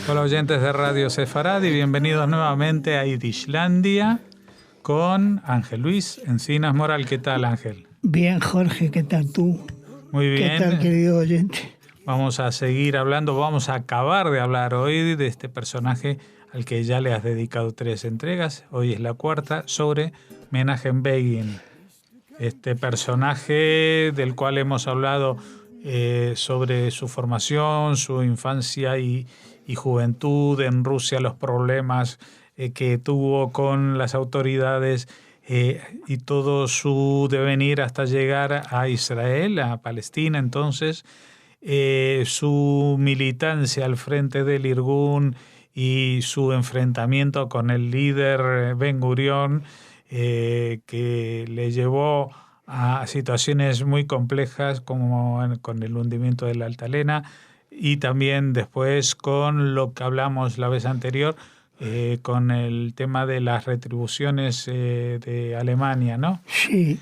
Hola oyentes de Radio Sefarad y bienvenidos nuevamente a Yiddishlandia con Ángel Luis Encinas Moral. ¿Qué tal, Ángel? Bien, Jorge, ¿qué tal tú? Muy bien. ¿Qué tal, querido oyente? Vamos a seguir hablando, vamos a acabar de hablar hoy de este personaje al que ya le has dedicado 3 entregas. Hoy es la 4ª, sobre Menachem Begin. Este personaje del cual hemos hablado sobre su formación, su infancia y juventud en Rusia, los problemas que tuvo con las autoridades y todo su devenir hasta llegar a Israel, a Palestina entonces, su militancia al frente del Irgun y su enfrentamiento con el líder Ben Gurión, que le llevó a situaciones muy complejas como con el hundimiento de la Altalena y también después con lo que hablamos la vez anterior, con el tema de las retribuciones de Alemania, ¿no? Sí.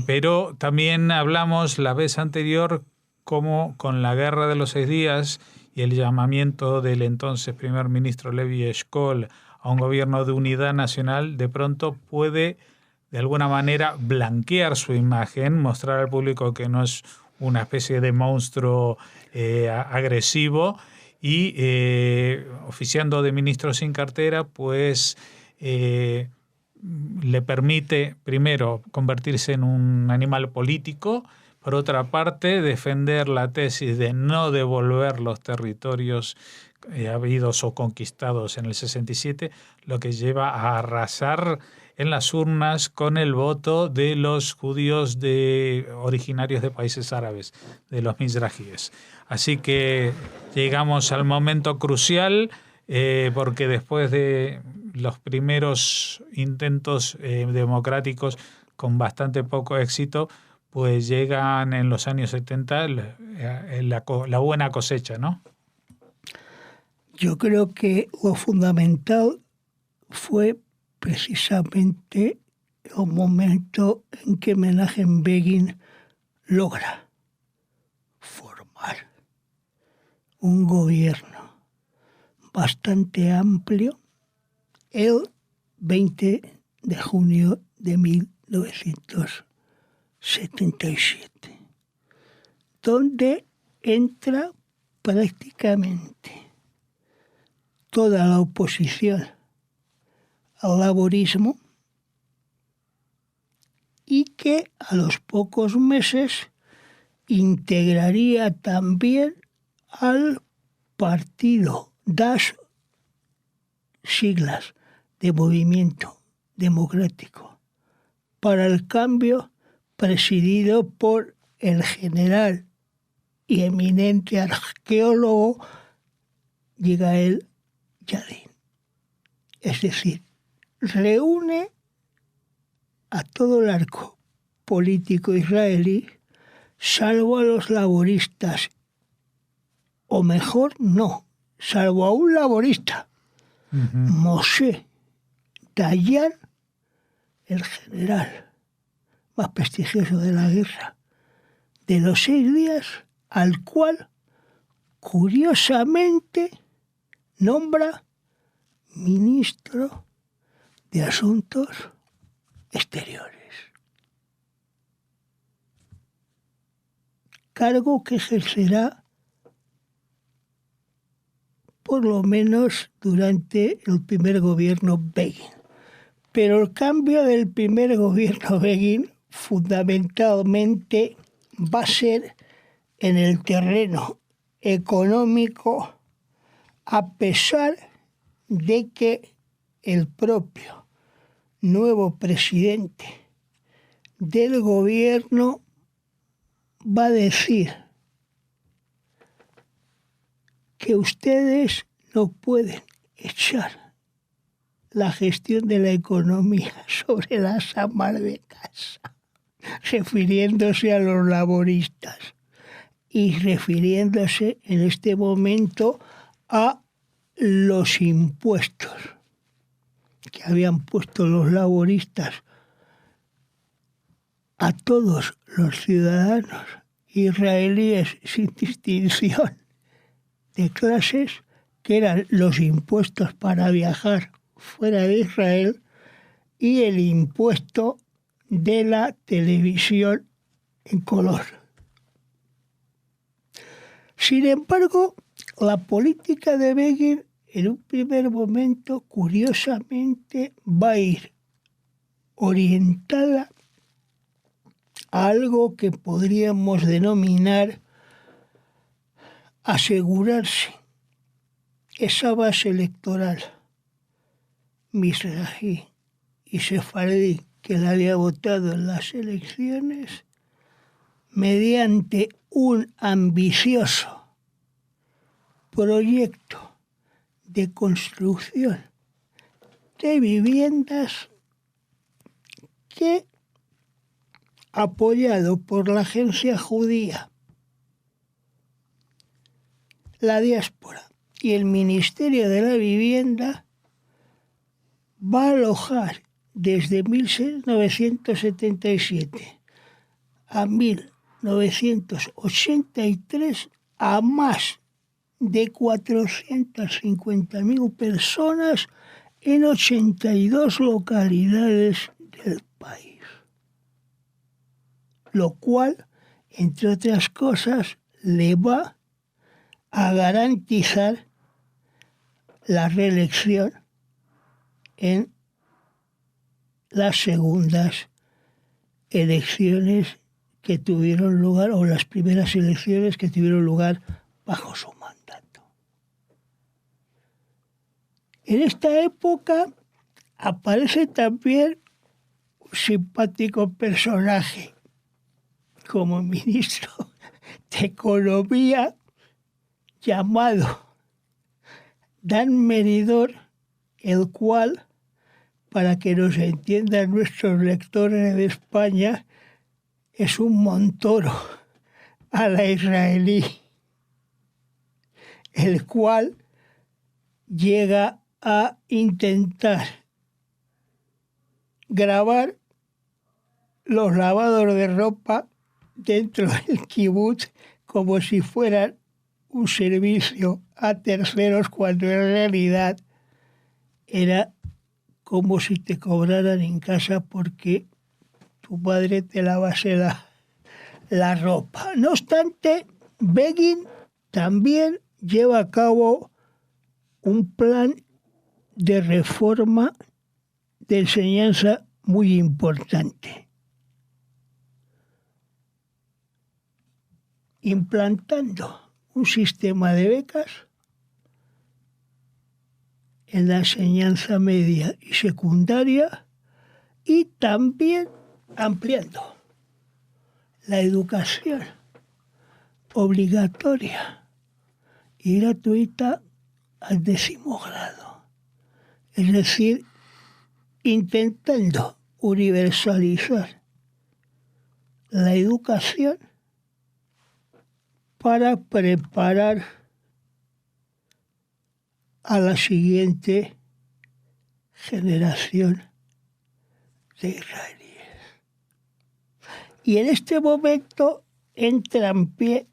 Pero también hablamos la vez anterior como con la Guerra de los 6 días y el llamamiento del entonces primer ministro Levi Eshkol a un gobierno de unidad nacional, de pronto puede de alguna manera blanquear su imagen, mostrar al público que no es una especie de monstruo agresivo y oficiando de ministro sin cartera, pues le permite primero convertirse en un animal político, por otra parte defender la tesis de no devolver los territorios habidos o conquistados en el 67, lo que lleva a arrasar en las urnas con el voto de los judíos originarios de países árabes, de los mizrajíes. Así que llegamos al momento crucial, porque después de los primeros intentos democráticos con bastante poco éxito, pues llegan en los años 70 la buena cosecha, ¿no? Yo creo que lo fundamental fue precisamente el momento en que Menachem Begin logra formar un gobierno bastante amplio el 20 de junio de 1977, donde entra prácticamente toda la oposición al laborismo y que a los pocos meses integraría también al partido DAS, siglas de Movimiento Democrático para el Cambio, presidido por el general y eminente arqueólogo Yigael Yadin. Es decir, reúne a todo el arco político israelí, salvo a los laboristas, o mejor, no, salvo a un laborista, Moshe Dayan, el general más prestigioso de la guerra de los 6 días, al cual, curiosamente, nombra ministro de Asuntos Exteriores. Cargo que ejercerá por lo menos durante el primer gobierno Begin. Pero el cambio del primer gobierno Begin fundamentalmente va a ser en el terreno económico, a pesar de que el propio nuevo presidente del gobierno va a decir que ustedes no pueden echar la gestión de la economía sobre las amas de casa, refiriéndose a los laboristas y refiriéndose en este momento a los impuestos que habían puesto los laboristas a todos los ciudadanos israelíes sin distinción de clases, que eran los impuestos para viajar fuera de Israel y el impuesto de la televisión en color. Sin embargo, la política de Begin en un primer momento, curiosamente, va a ir orientada a algo que podríamos denominar asegurarse esa base electoral misrají y sefardí que la había votado en las elecciones mediante un ambicioso proyecto de construcción de viviendas que, apoyado por la agencia judía, la diáspora y el Ministerio de la Vivienda, va a alojar desde 1977 a 1983 a más de 450.000 personas en 82 localidades del país. Lo cual, entre otras cosas, le va a garantizar la reelección en las segundas elecciones que tuvieron lugar, o las primeras elecciones que tuvieron lugar bajo su mandato. En esta época aparece también un simpático personaje como ministro de Economía llamado Dan Meridor, el cual, para que nos entiendan nuestros lectores de España, es un Montoro a la israelí, el cual llega a intentar grabar los lavados de ropa dentro del kibutz como si fueran un servicio a terceros, cuando en realidad era como si te cobraran en casa porque tu madre te lavase la ropa. No obstante, Begin también lleva a cabo un plan de reforma de enseñanza muy importante, implantando un sistema de becas en la enseñanza media y secundaria y también ampliando la educación obligatoria y gratuita al 10º grado. Es decir, intentando universalizar la educación para preparar a la siguiente generación de israelíes. Y en este momento entra en pie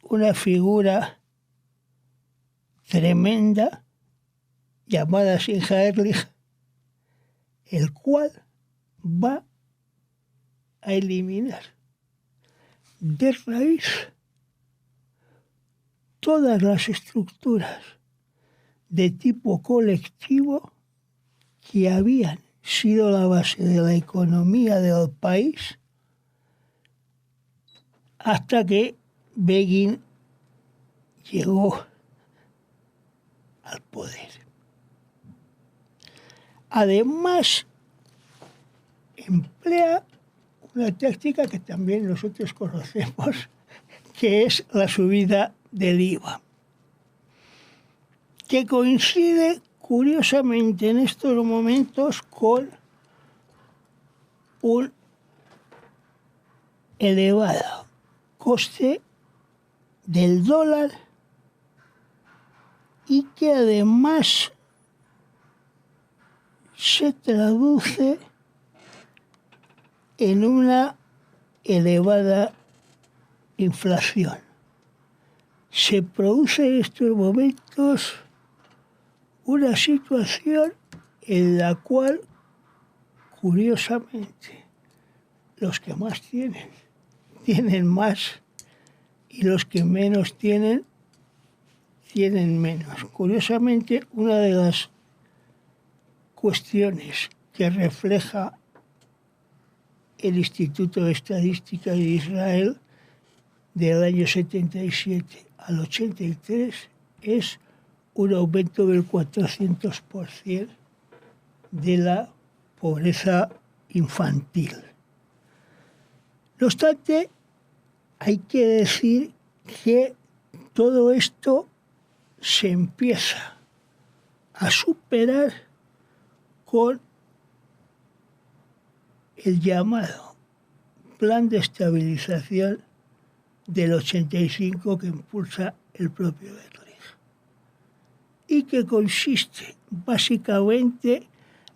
una figura tremenda llamada Simcha Ehrlich, el cual va a eliminar de raíz todas las estructuras de tipo colectivo que habían sido la base de la economía del país hasta que Begin llegó al poder. Además, emplea una táctica que también nosotros conocemos, que es la subida del IVA, que coincide curiosamente en estos momentos con un elevado coste del dólar y que además se traduce en una elevada inflación. Se produce en estos momentos una situación en la cual, curiosamente, los que más tienen más, y los que menos tienen menos. Curiosamente, una de las cuestiones que refleja el Instituto de Estadística de Israel del año 77 al 83 es un aumento del 400% de la pobreza infantil. No obstante, hay que decir que todo esto se empieza a superar con el llamado Plan de Estabilización del 85 que impulsa el propio Ehrlich y que consiste básicamente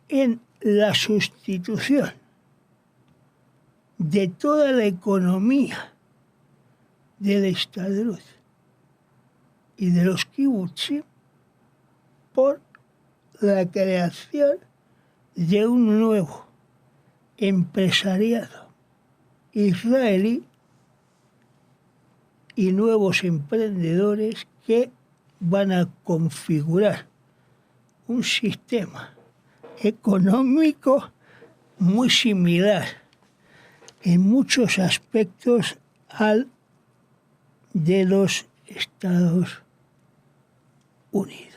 en la sustitución de toda la economía del Estadrut y de los kibutzim por la creación de un nuevo empresariado israelí y nuevos emprendedores que van a configurar un sistema económico muy similar en muchos aspectos al de los Estados Unidos.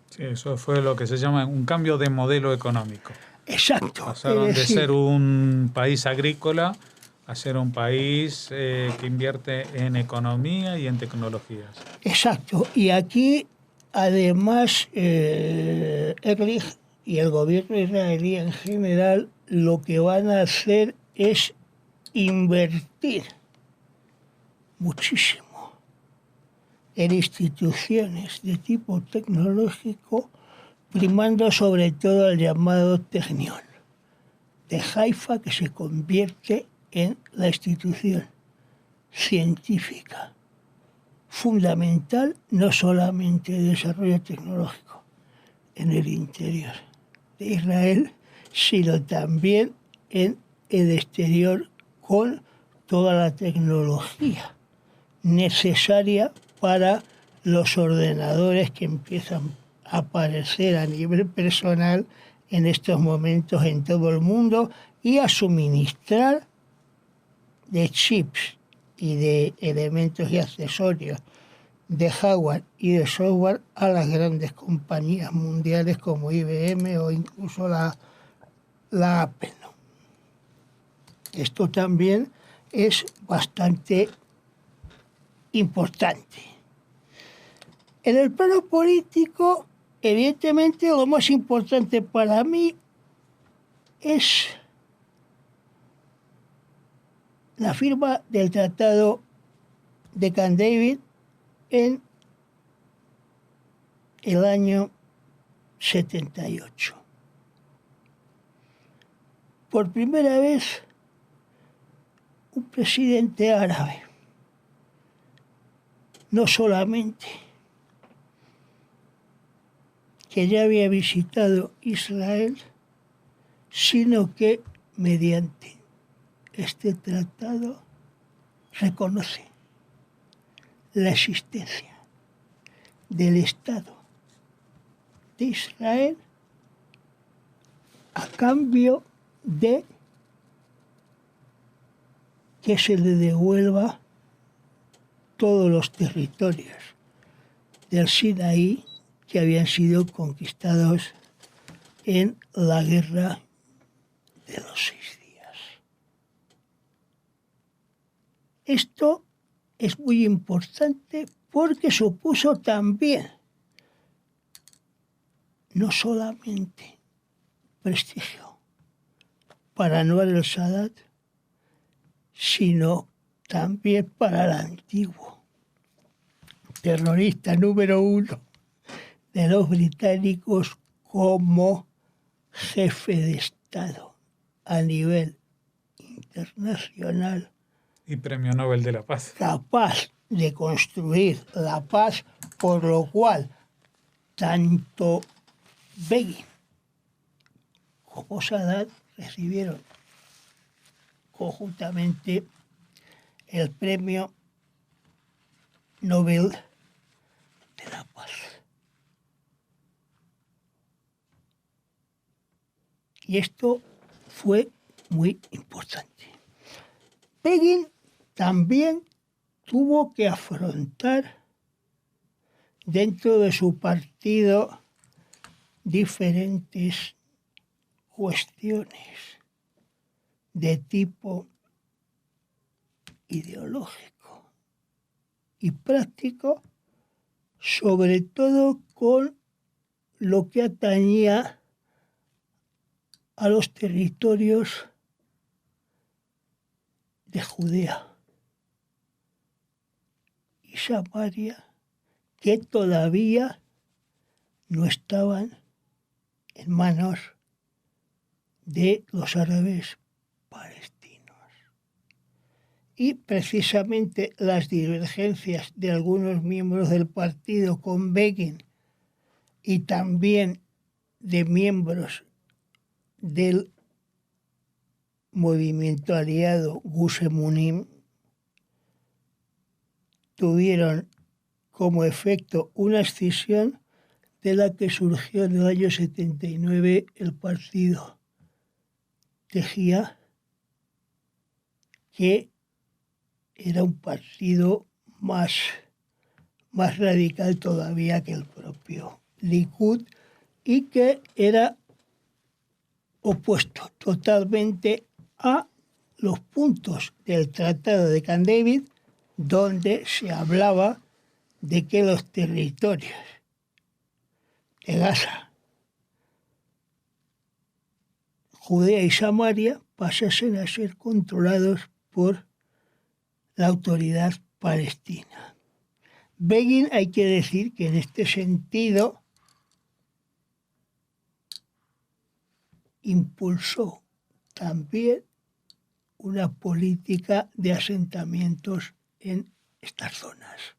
Sí, eso fue lo que se llama un cambio de modelo económico. Exacto. Pasaron de ser un país agrícola a ser un país que invierte en economía y en tecnologías. Exacto. Y aquí, además, Ehrlich y el gobierno israelí en general lo que van a hacer es invertir muchísimo en instituciones de tipo tecnológico, primando sobre todo el llamado Technion de Haifa, que se convierte en la institución científica fundamental, no solamente de desarrollo tecnológico en el interior de Israel, sino también en el exterior, con toda la tecnología necesaria para los ordenadores que empiezan a aparecer a nivel personal en estos momentos en todo el mundo y a suministrar de chips y de elementos y accesorios de hardware y de software a las grandes compañías mundiales como IBM o incluso la Apple. Esto también es bastante importante. En el plano político, evidentemente, lo más importante para mí es la firma del Tratado de Camp David en el año 78. Por primera vez, un presidente árabe, no solamente que ya había visitado Israel, sino que mediante este tratado reconoce la existencia del Estado de Israel a cambio de que se le devuelva todos los territorios del Sinaí que habían sido conquistados en la Guerra de los 6 días. Esto es muy importante porque supuso también no solamente prestigio para Anwar el-Sadat, sino también para el antiguo terrorista número 1 de los británicos como jefe de Estado a nivel internacional Y Premio Nobel de la Paz. capaz de construir la paz, por lo cual tanto Begin como Sadat recibieron conjuntamente el Premio Nobel de la Paz. Y esto fue muy importante. Begin también tuvo que afrontar dentro de su partido diferentes cuestiones de tipo ideológico y práctico, sobre todo con lo que atañía a los territorios de Judea y Samaria, que todavía no estaban en manos de los árabes palestinos. Y precisamente las divergencias de algunos miembros del partido con Begin y también de miembros del movimiento aliado Gush Emunim tuvieron como efecto una escisión de la que surgió en el año 79 el partido Tejía, que era un partido más radical todavía que el propio Likud y que era opuesto totalmente a los puntos del Tratado de Camp David, donde se hablaba de que los territorios de Gaza, Judea y Samaria pasasen a ser controlados por la autoridad palestina. Begin, hay que decir que en este sentido impulsó también una política de asentamientos en estas zonas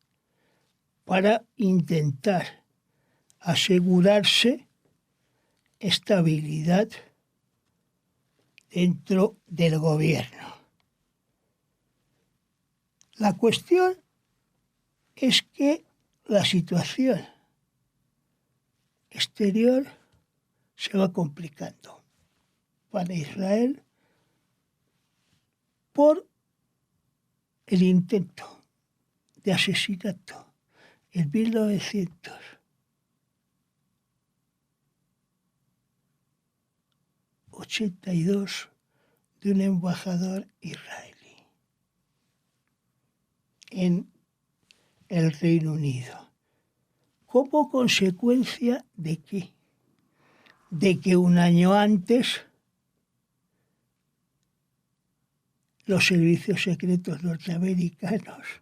para intentar asegurarse estabilidad dentro del gobierno. La cuestión es que la situación exterior se va complicando para Israel por el intento de asesinato en 1982 de un embajador israelí en el Reino Unido. ¿Como consecuencia de qué? De que un año antes los servicios secretos norteamericanos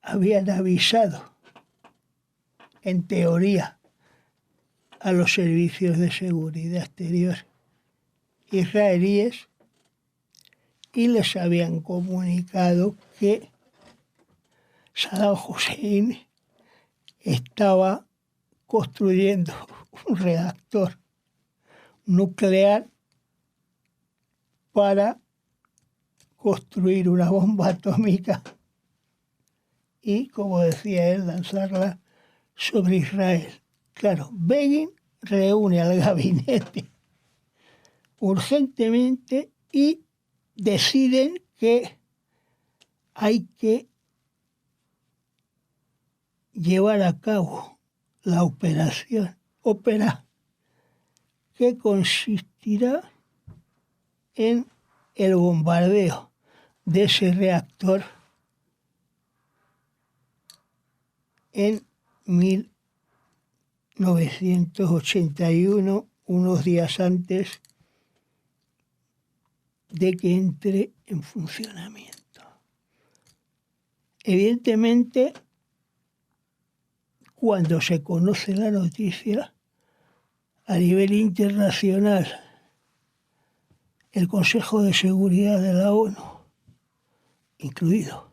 habían avisado, en teoría, a los servicios de seguridad exterior israelíes y les habían comunicado que Saddam Hussein estaba construyendo un reactor nuclear para construir una bomba atómica y, como decía él, lanzarla sobre Israel. Claro, Begin reúne al gabinete urgentemente y deciden que hay que llevar a cabo la operación Ópera, que consistirá en el bombardeo de ese reactor en 1981, unos días antes de que entre en funcionamiento. Evidentemente, cuando se conoce la noticia a nivel internacional, el Consejo de Seguridad de la ONU incluido,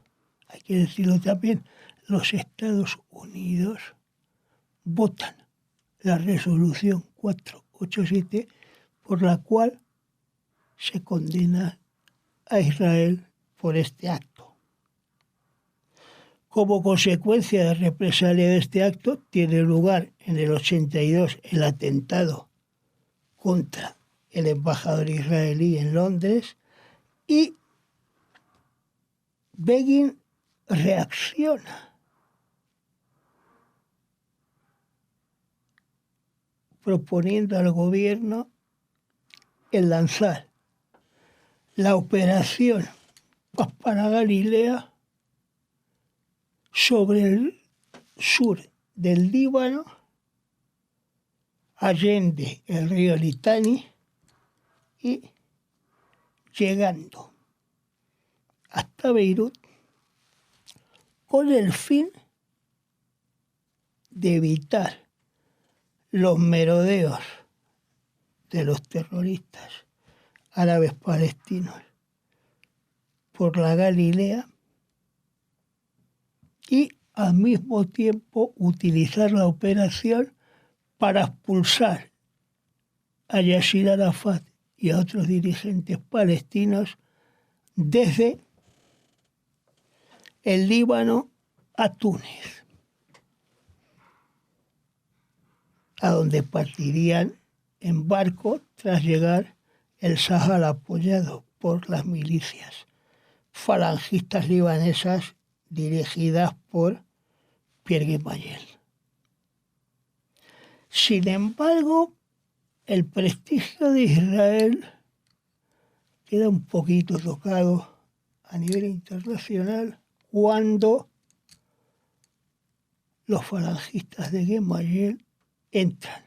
hay que decirlo también, los Estados Unidos, votan la resolución 487 por la cual se condena a Israel por este acto. Como consecuencia de represalia de este acto, tiene lugar en el 82 el atentado contra el embajador israelí en Londres y Begin reacciona proponiendo al gobierno el lanzar la operación Paz para Galilea sobre el sur del Líbano, allende el río Litani y llegando hasta Beirut con el fin de evitar los merodeos de los terroristas árabes palestinos por la Galilea y al mismo tiempo utilizar la operación para expulsar a Yasir Arafat y a otros dirigentes palestinos desde el Líbano a Túnez, a donde partirían en barco tras llegar el Sahel apoyado por las milicias falangistas libanesas dirigidas por Pierre Gemayel. Sin embargo, el prestigio de Israel queda un poquito tocado a nivel internacional cuando los falangistas de Gemayel entran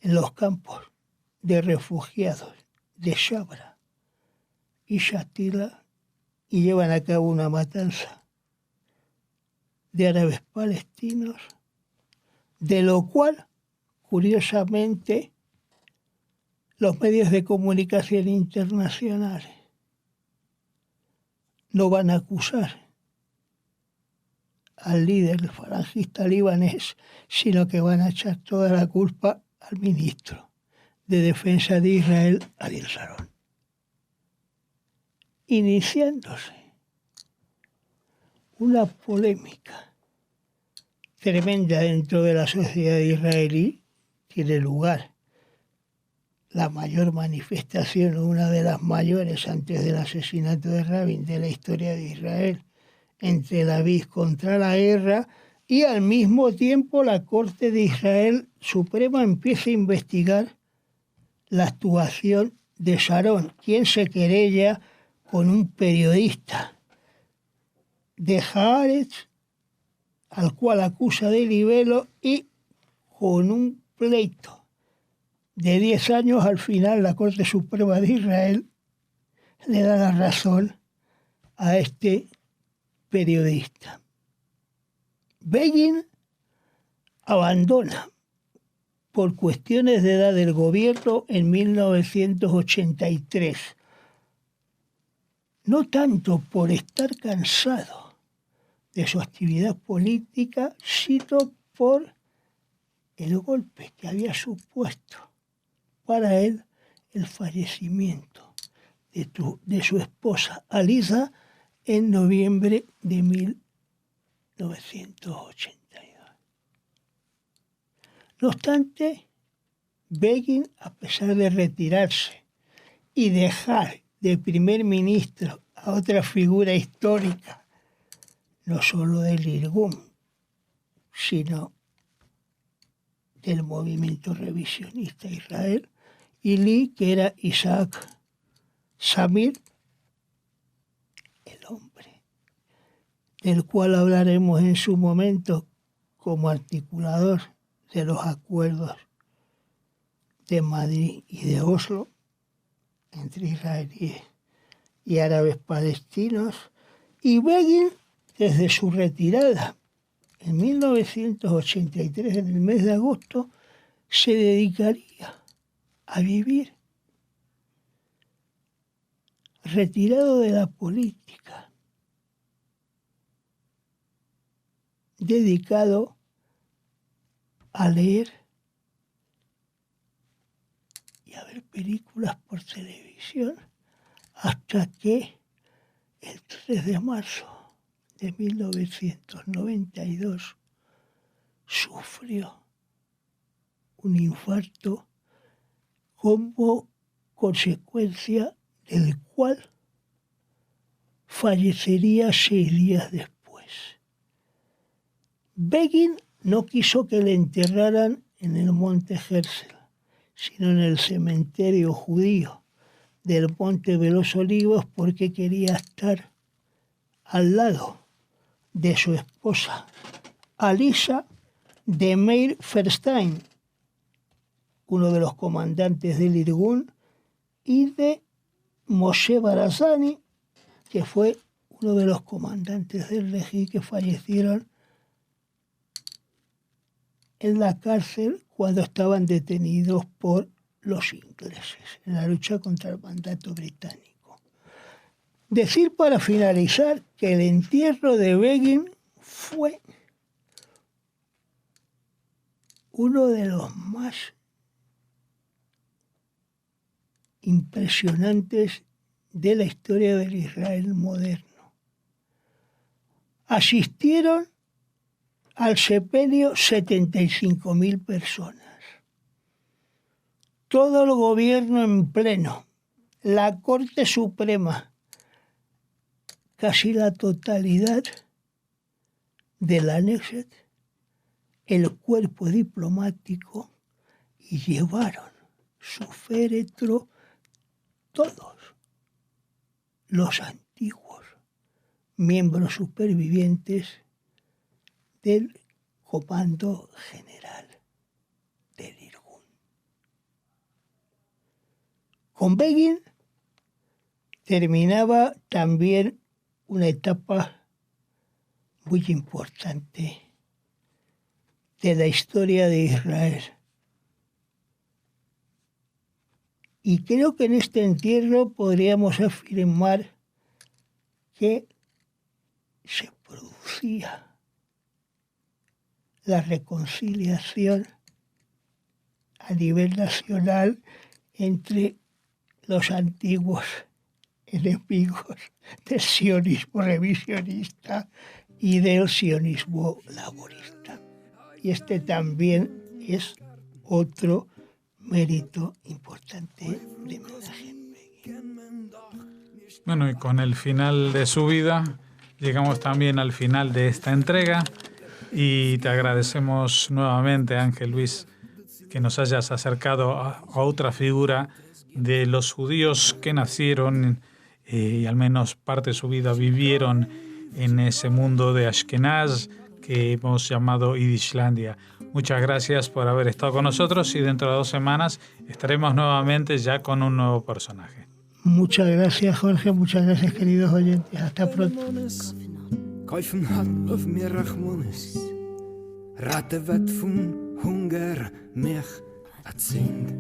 en los campos de refugiados de Shabra y Shatila y llevan a cabo una matanza de árabes palestinos, de lo cual, curiosamente, los medios de comunicación internacionales no van a acusar al líder falangista libanés, sino que van a echar toda la culpa al ministro de Defensa de Israel, Ariel Sharon, iniciándose una polémica tremenda dentro de la sociedad israelí. Tiene lugar la mayor manifestación, una de las mayores antes del asesinato de Rabin de la historia de Israel, en Tel Aviv contra la guerra, y al mismo tiempo la Corte de Israel Suprema empieza a investigar la actuación de Sharon, quien se querella con un periodista de Haaretz, al cual acusa de libelo, y con un pleito de 10 años, al final la Corte Suprema de Israel le da la razón a este periodista. Begin abandona por cuestiones de edad del gobierno en 1983, no tanto por estar cansado de su actividad política, sino por el golpe que había supuesto para él el fallecimiento de su esposa Aliza en noviembre de 1982. No obstante, Begin, a pesar de retirarse y dejar de primer ministro a otra figura histórica, no solo del Irgun, sino del movimiento revisionista Israel, y Lee, que era Isaac Samir, el hombre del cual hablaremos en su momento como articulador de los acuerdos de Madrid y de Oslo entre israelíes y árabes palestinos, y Begin, desde su retirada en 1983, en el mes de agosto, se dedicaría a vivir retirado de la política, dedicado a leer y a ver películas por televisión, hasta que el 3 de marzo de 1992 sufrió un infarto como consecuencia del cual fallecería 6 días después. Begin no quiso que le enterraran en el monte Herzl, sino en el cementerio judío del Monte de los Olivos, porque quería estar al lado de su esposa, Alisa de Meir Feinstein, uno de los comandantes del Irgun, y de Moshe Barazani, que fue uno de los comandantes del Lejí que fallecieron en la cárcel cuando estaban detenidos por los ingleses en la lucha contra el mandato británico. Decir para finalizar que el entierro de Begin fue uno de los más impresionantes de la historia del Israel moderno. Asistieron al sepelio 75.000 personas. Todo el gobierno en pleno, la Corte Suprema, casi la totalidad de la Knesset, el cuerpo diplomático, y llevaron su féretro todos los antiguos miembros supervivientes del Comando General del Irgun. Con Begin terminaba también una etapa muy importante de la historia de Israel. Y creo que en este entierro podríamos afirmar que se producía la reconciliación a nivel nacional entre los antiguos enemigos del sionismo revisionista y del sionismo laborista. Y este también es otro mérito importante de Menachem Begin. Bueno, y con el final de su vida llegamos también al final de esta entrega y te agradecemos nuevamente, Ángel Luis, que nos hayas acercado a otra figura de los judíos que nacieron y al menos parte de su vida vivieron en ese mundo de Ashkenaz que hemos llamado Yiddishlandia. Muchas gracias por haber estado con nosotros y dentro de 2 semanas estaremos nuevamente ya con un nuevo personaje. Muchas gracias, Jorge. Muchas gracias, queridos oyentes. Hasta pronto. Kaufen hat auf mir Rachmones, Ratte wird vom Hunger mich erzählt.